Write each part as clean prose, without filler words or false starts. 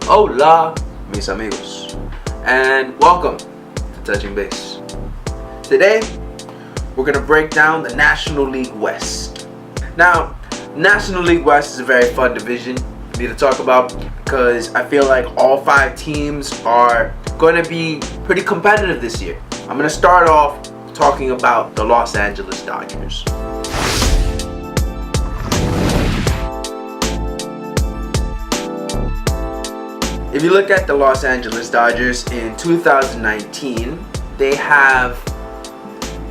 Hola, mis amigos, and welcome to Touching Base. Today, we're going to break down the National League West. Now, National League West is a very fun division for me to talk about because I feel like all 5 teams are going to be pretty competitive this year. I'm going to start off talking about the Los Angeles Dodgers. If you look at the Los Angeles Dodgers in 2019, they have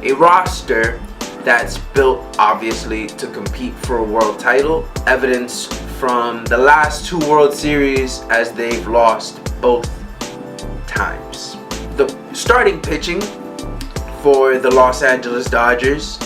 a roster that's built obviously to compete for a world title, evidence from the last 2 World Series as they've lost both times. The starting pitching for the Los Angeles Dodgers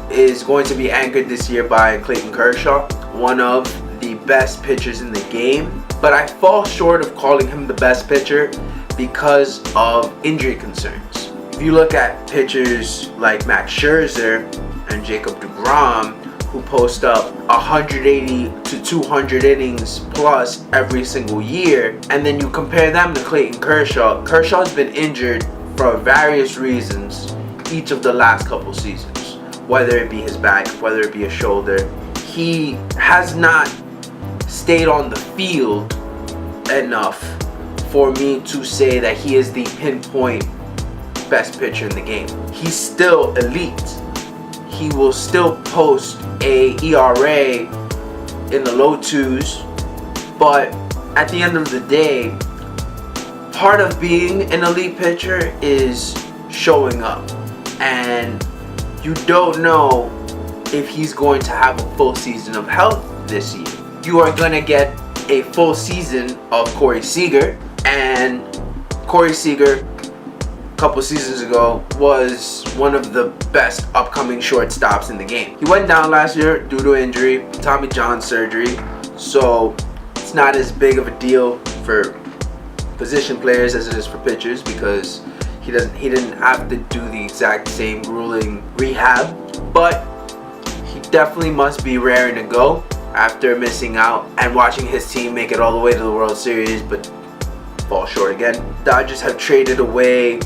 is going to be anchored this year by Clayton Kershaw, one of the best pitchers in the game, but I fall short of calling him the best pitcher because of injury concerns. If you look at pitchers like Max Scherzer and Jacob deGrom, who post up 180 to 200 innings plus every single year, and then you compare them to Clayton Kershaw, Kershaw's been injured for various reasons each of the last couple seasons, whether it be his back, whether it be a shoulder. He has not stayed on the field enough for me to say that he is the pinpoint best pitcher in the game. He's still elite. He will still post a ERA in the low 2s, but at the end of the day, part of being an elite pitcher is showing up, and you don't know if he's going to have a full season of health this year. You are going to get a full season of Corey Seager, and Corey Seager a couple seasons ago was one of the best upcoming shortstops in the game. He went down last year due to injury, Tommy John surgery, so it's not as big of a deal for position players as it is for pitchers because he didn't have to do the exact same grueling rehab, but he definitely must be raring to go after missing out and watching his team make it all the way to the World Series but fall short again. Dodgers have traded away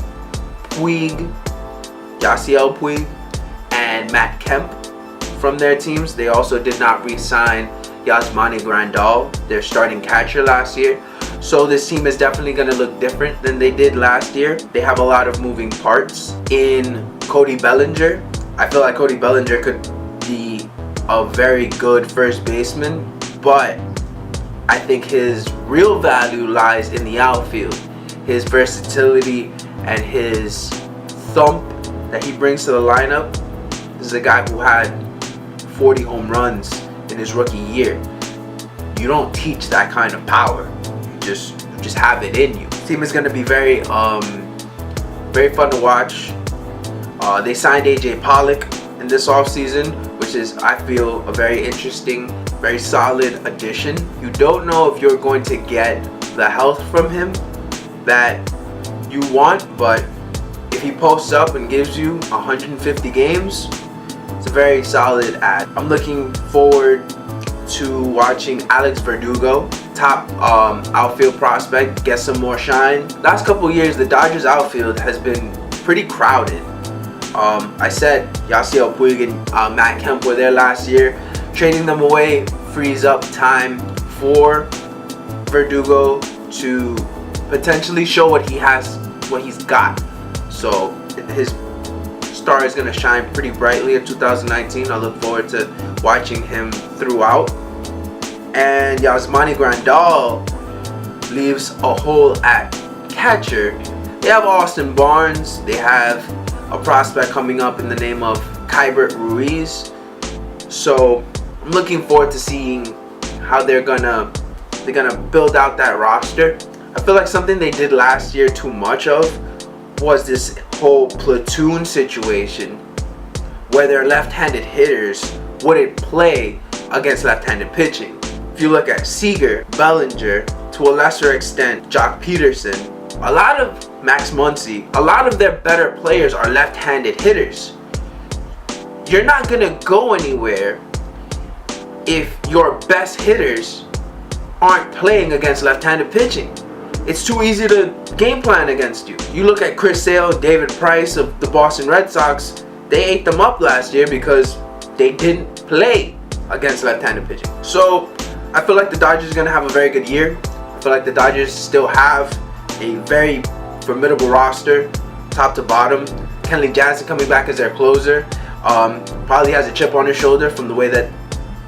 Yasiel Puig and Matt Kemp from their teams. They also did not re-sign Yasmani Grandal, their starting catcher last year. So this team is definitely going to look different than they did last year. They have a lot of moving parts in Cody Bellinger. I feel like Cody Bellinger could be a very good first baseman, but I think his real value lies in the outfield. His versatility and his thump that he brings to the lineup. This is a guy who had 40 home runs in his rookie year. You don't teach that kind of power. You just have it in you. The team is going to be very fun to watch. They signed AJ Pollock in this offseason, which is, I feel, a very interesting, very solid addition. You don't know if you're going to get the health from him that you want, but if he posts up and gives you 150 games, it's a very solid add. I'm looking forward to watching Alex Verdugo, top outfield prospect, get some more shine. Last couple years, the Dodgers outfield has been pretty crowded. I said Yasiel Puig and Matt Kemp were there last year. Trading them away frees up time for Verdugo to potentially show what he's got. So his star is going to shine pretty brightly in 2019. I look forward to watching him throughout. And Yasmani Grandal leaves a hole at catcher. They have Austin Barnes. They have a prospect coming up in the name of Kybert Ruiz. So I'm looking forward to seeing how they're gonna build out that roster. I feel like something they did last year too much of was this whole platoon situation where their left-handed hitters wouldn't play against left-handed pitching. If you look at Seager, Bellinger, to a lesser extent Jock Peterson, a lot of Max Muncy, a lot of their better players are left-handed hitters. You're not gonna go anywhere if your best hitters aren't playing against left-handed pitching. It's too easy to game plan against you. You look at Chris Sale, David Price of the Boston Red Sox, they ate them up last year because they didn't play against left-handed pitching. So I feel like the Dodgers are going to have a very good year. I feel like the Dodgers still have a very formidable roster, top to bottom. Kenley Jansen coming back as their closer. Probably has a chip on his shoulder from the way that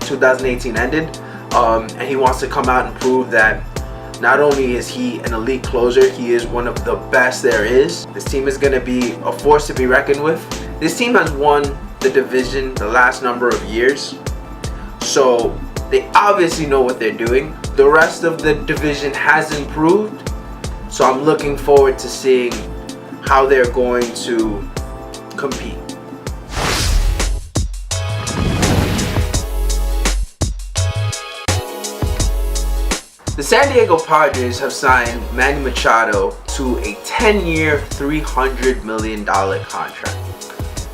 2018 ended. And he wants to come out and prove that not only is he an elite closer, he is one of the best there is. This team is going to be a force to be reckoned with. This team has won the division the last number of years, so they obviously know what they're doing. The rest of the division has improved, so I'm looking forward to seeing how they're going to compete. The San Diego Padres have signed Manny Machado to a 10-year, $300 million contract.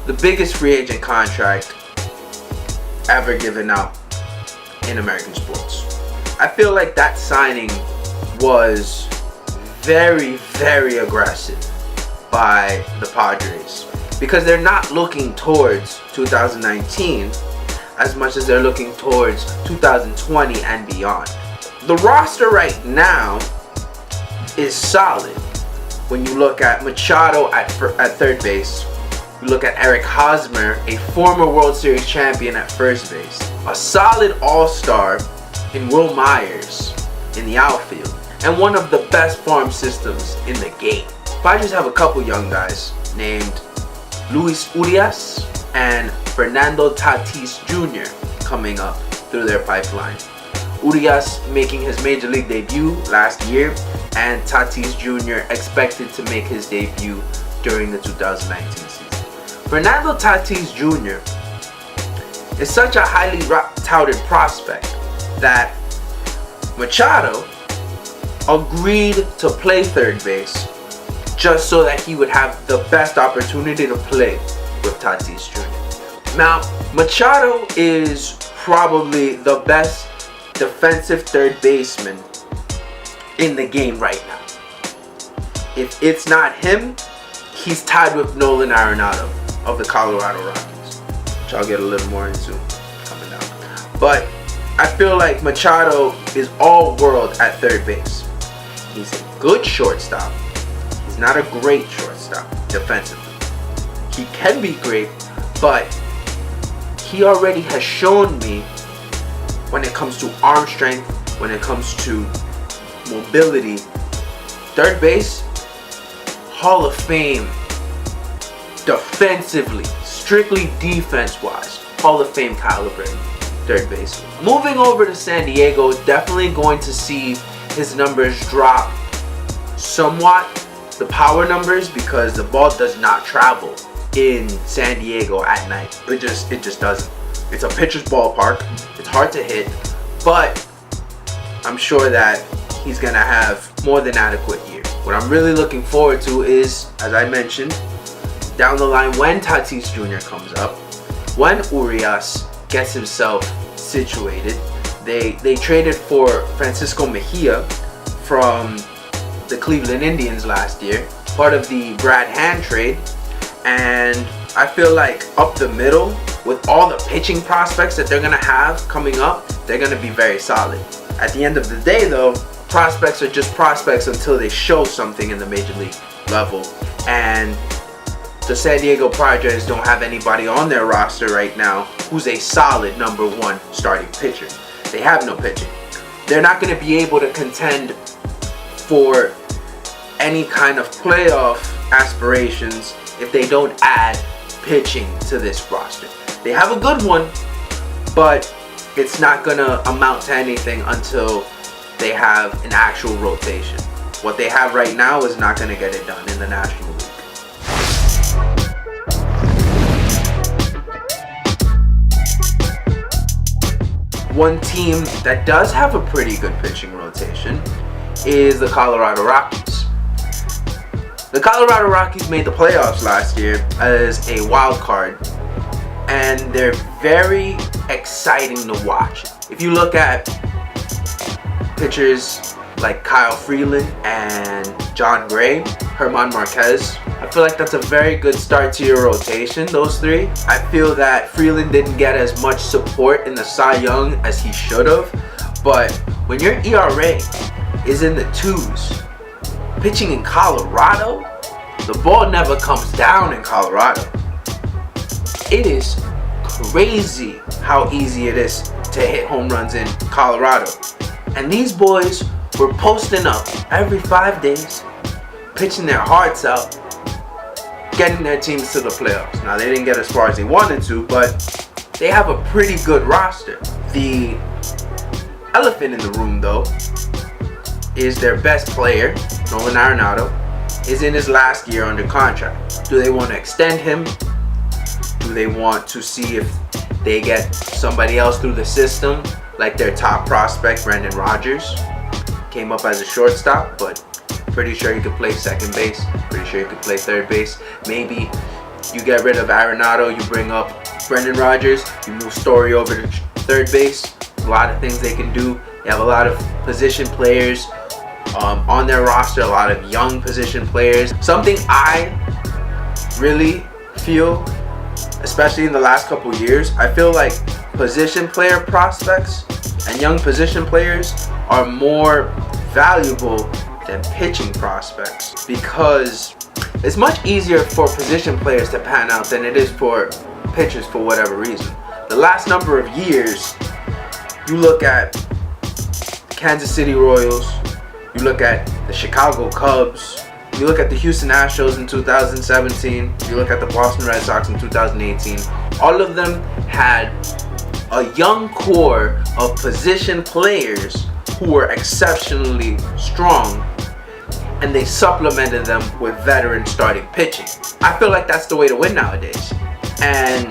The biggest free agent contract ever given out in American sports. I feel like that signing was very, very aggressive by the Padres because they're not looking towards 2019 as much as they're looking towards 2020 and beyond. The roster right now is solid. When you look at Machado at third base, you look at Eric Hosmer, a former World Series champion at first base, a solid all-star in Will Myers in the outfield, and one of the best farm systems in the game. Padres have a couple young guys named Luis Urias and Fernando Tatis Jr. coming up through their pipeline. Urias making his major league debut last year, and Tatis Jr. expected to make his debut during the 2019 season. Fernando Tatis Jr. is such a highly touted prospect that Machado agreed to play third base just so that he would have the best opportunity to play with Tatis Jr. Now, Machado is probably the best defensive third baseman in the game right now. If it's not him, he's tied with Nolan Arenado of the Colorado Rockies, which I'll get a little more into coming down. But I feel like Machado is all world at third base. He's a good shortstop. He's not a great shortstop defensively. He can be great, but he already has shown me when it comes to arm strength, when it comes to mobility, third base, Hall of Fame. Defensively, strictly defense-wise, Hall of Fame caliber third base. Moving over to San Diego, definitely going to see his numbers drop somewhat, the power numbers, because the ball does not travel in San Diego at night. It just doesn't. It's a pitcher's ballpark. It's hard to hit, but I'm sure that he's gonna have more than adequate year. What I'm really looking forward to is, as I mentioned, down the line when Tatis Jr. comes up, when Urias gets himself situated. They traded for Francisco Mejia from the Cleveland Indians last year, part of the Brad Hand trade, and I feel like up the middle, with all the pitching prospects that they're going to have coming up, they're going to be very solid. At the end of the day though, prospects are just prospects until they show something in the major league level, and the San Diego Padres don't have anybody on their roster right now who's a solid number one starting pitcher. They have no pitching. They're not going to be able to contend for any kind of playoff aspirations if they don't add pitching to this roster. They have a good one, but it's not going to amount to anything until they have an actual rotation. What they have right now is not going to get it done in the National League. One team that does have a pretty good pitching rotation is the Colorado Rockies. The Colorado Rockies made the playoffs last year as a wild card, and they're very exciting to watch. If you look at pitchers like Kyle Freeland and John Gray, Herman Marquez. I feel like that's a very good start to your rotation, those three. I feel that Freeland didn't get as much support in the Cy Young as he should have, but when your ERA is in the 2s, pitching in Colorado, the ball never comes down in Colorado. It is crazy how easy it is to hit home runs in Colorado. And these boys were posting up every 5 days, pitching their hearts out, getting their teams to the playoffs. Now, they didn't get as far as they wanted to, but they have a pretty good roster. The elephant in the room, though, is their best player, Nolan Arenado, is in his last year under contract. Do they want to extend him? Do they want to see if they get somebody else through the system, like their top prospect, Brendan Rodgers? Came up as a shortstop, but pretty sure he could play second base. Pretty sure he could play third base. Maybe you get rid of Arenado, you bring up Brendan Rodgers, you move Story over to third base. A lot of things they can do. They have a lot of position players on their roster, a lot of young position players. Something I really feel, especially in the last couple years, I feel like position player prospects and young position players are more valuable than pitching prospects, because it's much easier for position players to pan out than it is for pitchers for whatever reason. The last number of years, you look at Kansas City Royals, you look at the Chicago Cubs, you look at the Houston Astros in 2017, you look at the Boston Red Sox in 2018, all of them had a young core of position players who were exceptionally strong, and they supplemented them with veteran starting pitching. I feel like that's the way to win nowadays. And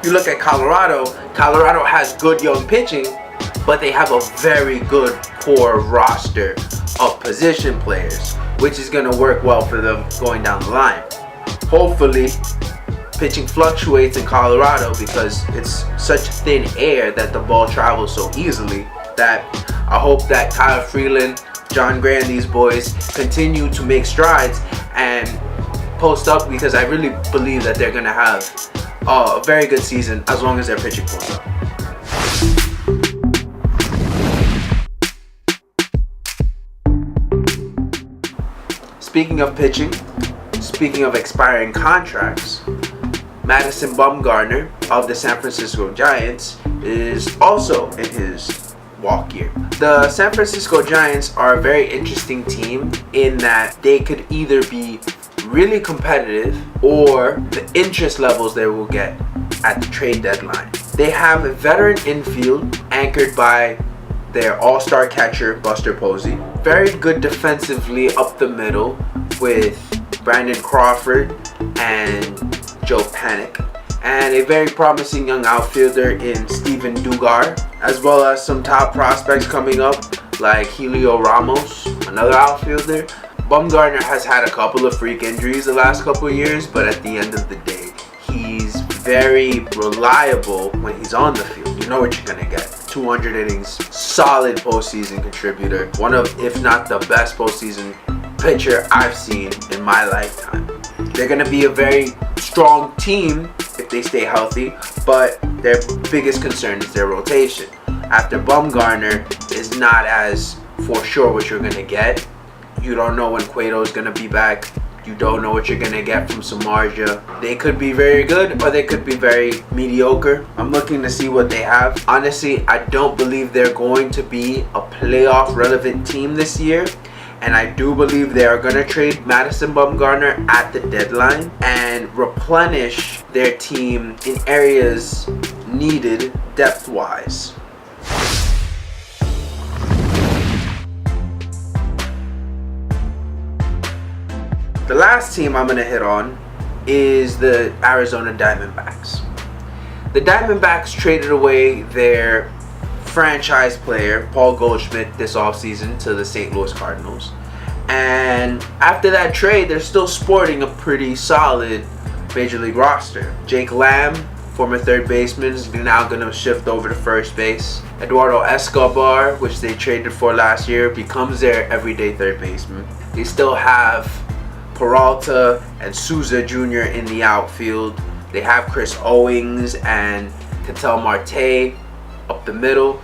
you look at Colorado has good young pitching, but they have a very good core roster of position players, which is going to work well for them going down the line. Hopefully, pitching fluctuates in Colorado because it's such thin air that the ball travels so easily, that I hope that Kyle Freeland, John Gray, and these boys continue to make strides and post up, because I really believe that they're going to have a very good season as long as their pitching pulls up. Speaking of pitching, speaking of expiring contracts, Madison Bumgarner of the San Francisco Giants is also in his walk year. The San Francisco Giants are a very interesting team in that they could either be really competitive or the interest levels they will get at the trade deadline. They have a veteran infield anchored by their all-star catcher Buster Posey. Very good defensively up the middle with Brandon Crawford and Joe Panik. And a very promising young outfielder in Steven Dugar, as well as some top prospects coming up like Helio Ramos, another outfielder. Bumgarner has had a couple of freak injuries the last couple of years, but at the end of the day, he's very reliable when he's on the field. You know what you're going to get. 200 innings, solid postseason contributor, one of, if not the best postseason pitcher I've seen in my lifetime. They're going to be a very strong team if they stay healthy, but their biggest concern is their rotation. After Bumgarner is not as for sure what you're going to get. You don't know when Cueto is going to be back. You don't know what you're going to get from Samardzija. They could be very good or they could be very mediocre. I'm looking to see what they have. Honestly, I don't believe they're going to be a playoff relevant team this year. And I do believe they are going to trade Madison Bumgarner at the deadline and replenish their team in areas needed depth-wise. The last team I'm going to hit on is the Arizona Diamondbacks. The Diamondbacks traded away their franchise player, Paul Goldschmidt, this offseason to the St. Louis Cardinals. And after that trade, they're still sporting a pretty solid Major League roster. Jake Lamb former third baseman, is now going to shift over to first base. Eduardo Escobar, which they traded for last year, becomes their everyday third baseman. They still have Peralta and Souza Jr. in the outfield. They have Chris Owings and Ketel Marte up the middle.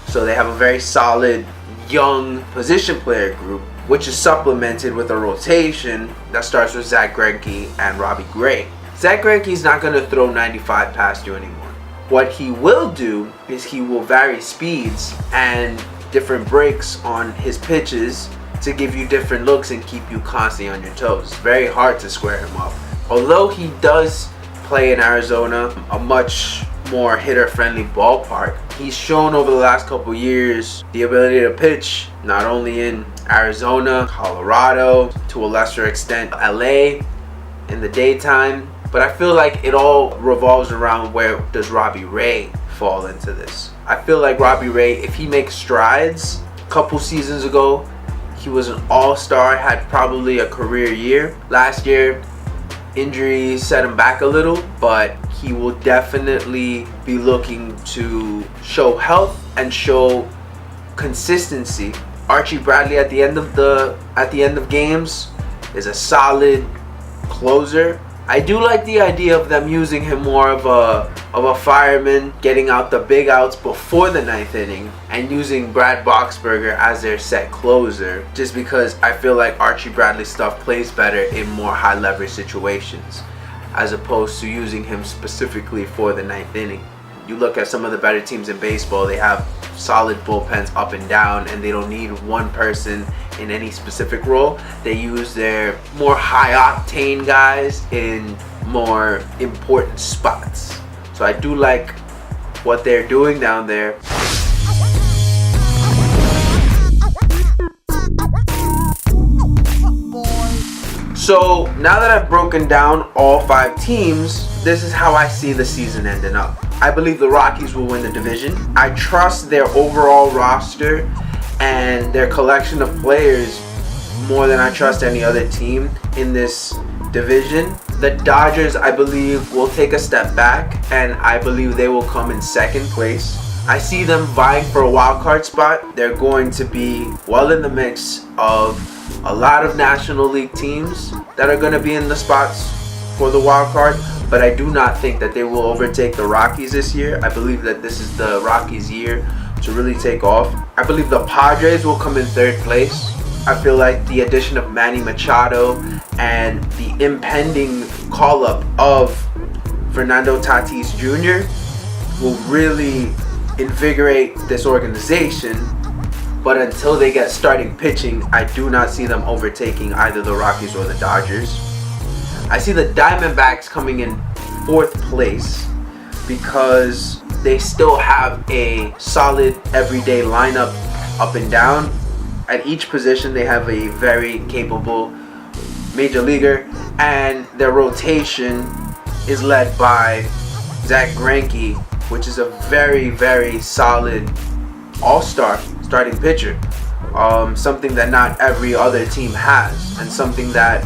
So they have a very solid young position player group, which is supplemented with a rotation that starts with Zach Greinke and Robbie Gray. Zach Greinke's not going to throw 95 past you anymore. What he will do is he will vary speeds and different breaks on his pitches to give you different looks and keep you constantly on your toes. It's very hard to square him up. Although he does play in Arizona, a much more hitter-friendly ballpark, he's shown over the last couple years the ability to pitch not only in Arizona, Colorado, to a lesser extent LA in the daytime. But I feel like it all revolves around where does Robbie Ray fall into this. I feel like Robbie Ray, if he makes strides, a couple seasons ago, he was an all-star, had probably a career year. Last year, injuries set him back a little, but he will definitely be looking to show health and show consistency. Archie Bradley at the end of games is a solid closer. I do like the idea of them using him more of a fireman, getting out the big outs before the ninth inning, and using Brad Boxberger as their set closer, just because I feel like Archie Bradley stuff plays better in more high leverage situations, as opposed to using him specifically for the ninth inning. You look at some of the better teams in baseball, they have solid bullpens up and down, and they don't need one person in any specific role. They use their more high-octane guys in more important spots. So I do like what they're doing down there. So now that I've broken down all 5 teams, this is how I see the season ending up. I believe the Rockies will win the division. I trust their overall roster and their collection of players more than I trust any other team in this division. The Dodgers, I believe, will take a step back, and I believe they will come in second place. I see them vying for a wild card spot. They're going to be well in the mix of a lot of National League teams that are going to be in the spots for the wild card, but I do not think that they will overtake the Rockies this year. I believe that this is the Rockies' year to really take off. I believe the Padres will come in third place. I feel like the addition of Manny Machado and the impending call-up of Fernando Tatis Jr. will really invigorate this organization. But until they get starting pitching, I do not see them overtaking either the Rockies or the Dodgers. I see the Diamondbacks coming in fourth place because they still have a solid everyday lineup up and down. At each position, they have a very capable major leaguer, and their rotation is led by Zach Greinke, which is a very, very solid all-star starting pitcher. Something that not every other team has, and something that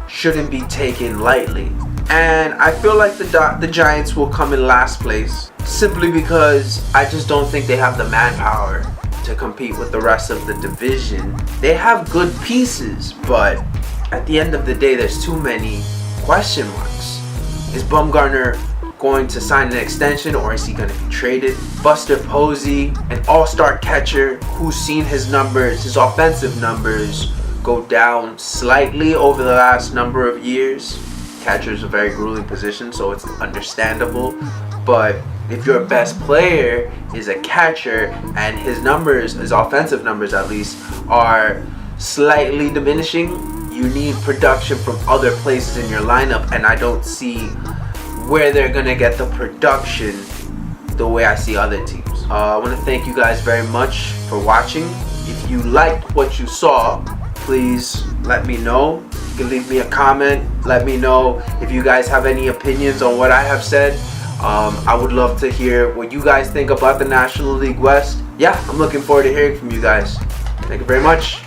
shouldn't be taken lightly. And I feel like the Giants will come in last place simply because I just don't think they have the manpower to compete with the rest of the division. They have good pieces, but at the end of the day, there's too many question marks. Is Bumgarner going to sign an extension, or is he going to be traded? Buster Posey, an all-star catcher who's seen his numbers, his offensive numbers, go down slightly over the last number of years. Catcher is a very grueling position, so it's understandable. But if your best player is a catcher and his numbers, his offensive numbers at least, are slightly diminishing, you need production from other places in your lineup, and I don't see where they're gonna get the production the way I see other teams. I want to thank you guys very much for watching. If you liked what you saw, please let me know. You can leave me a comment. Let me know if you guys have any opinions on what I have said. I would love to hear what you guys think about the National League West. Yeah, I'm looking forward to hearing from you guys. Thank you very much.